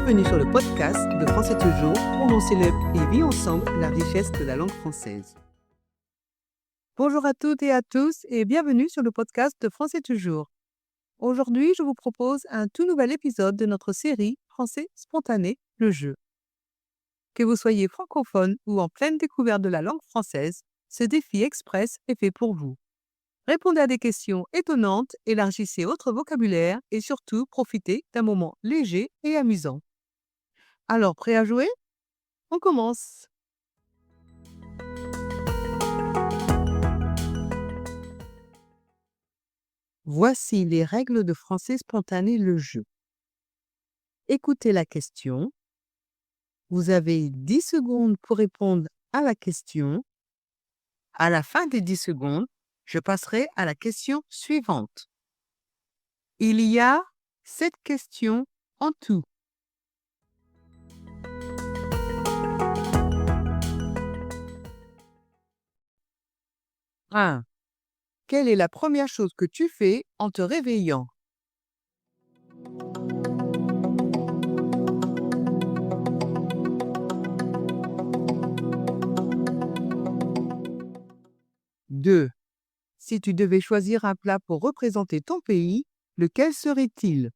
Bienvenue sur le podcast de Français Toujours, où l'on célèbre et vit ensemble la richesse de la langue française. Bonjour à toutes et à tous et bienvenue sur le podcast de Français Toujours. Aujourd'hui, je vous propose un tout nouvel épisode de notre série Français spontané, le jeu. Que vous soyez francophone ou en pleine découverte de la langue française, ce défi express est fait pour vous. Répondez à des questions étonnantes, élargissez votre vocabulaire et surtout profitez d'un moment léger et amusant. Alors, prêt à jouer? On commence. Voici les règles de français spontané, le jeu. Écoutez la question. Vous avez 10 secondes pour répondre à la question. À la fin des 10 secondes, je passerai à la question suivante. Il y a 7 questions en tout. 1. Quelle est la première chose que tu fais en te réveillant? 2. Si tu devais choisir un plat pour représenter ton pays, lequel serait-il?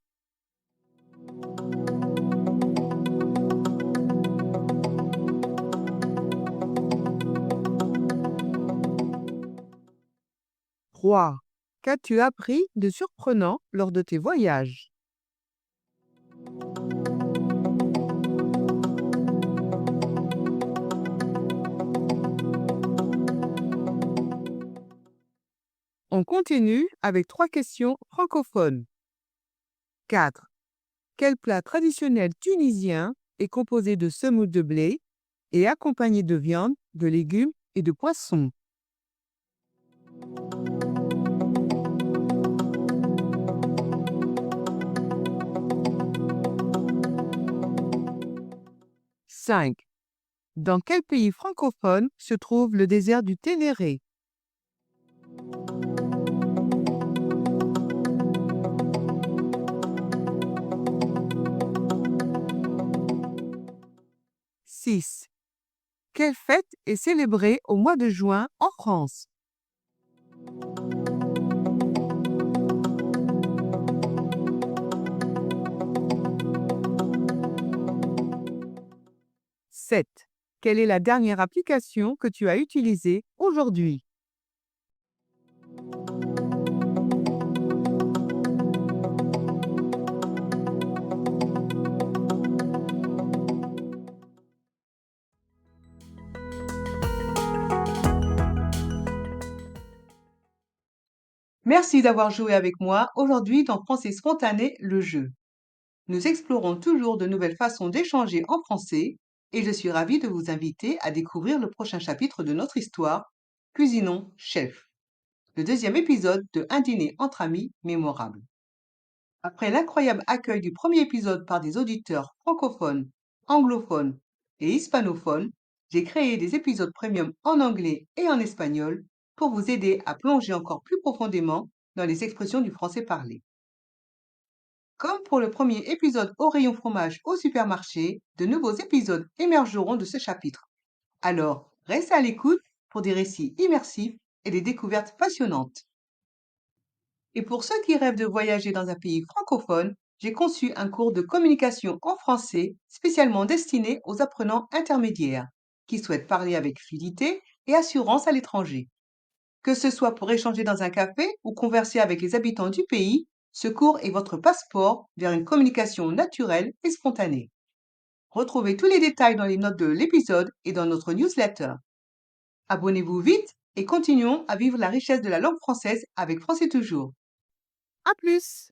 3. Qu'as-tu appris de surprenant lors de tes voyages? 'On continue avec 3 questions francophones. 4. Quel plat traditionnel tunisien est composé de semoule de blé et accompagné de viande, de légumes et de poissons? 5. Dans quel pays francophone se trouve le désert du Ténéré? 6. Quelle fête est célébrée au mois de juin en France? 7. Quelle est la dernière application que tu as utilisée aujourd'hui? Merci d'avoir joué avec moi aujourd'hui dans Français spontané, le jeu. Nous explorons toujours de nouvelles façons d'échanger en français et je suis ravie de vous inviter à découvrir le prochain chapitre de notre histoire, Cuisinons Chef, le deuxième épisode de Un dîner entre amis mémorable. Après l'incroyable accueil du premier épisode par des auditeurs francophones, anglophones et hispanophones, j'ai créé des épisodes premium en anglais et en espagnol pour vous aider à plonger encore plus profondément dans les expressions du français parlé. Comme pour le premier épisode au rayon fromage au supermarché, de nouveaux épisodes émergeront de ce chapitre. Alors, restez à l'écoute pour des récits immersifs et des découvertes passionnantes. Et pour ceux qui rêvent de voyager dans un pays francophone, j'ai conçu un cours de communication en français spécialement destiné aux apprenants intermédiaires qui souhaitent parler avec fluidité et assurance à l'étranger. Que ce soit pour échanger dans un café ou converser avec les habitants du pays, ce cours est votre passeport vers une communication naturelle et spontanée. Retrouvez tous les détails dans les notes de l'épisode et dans notre newsletter. Abonnez-vous vite et continuons à vivre la richesse de la langue française avec Français Toujours. À plus!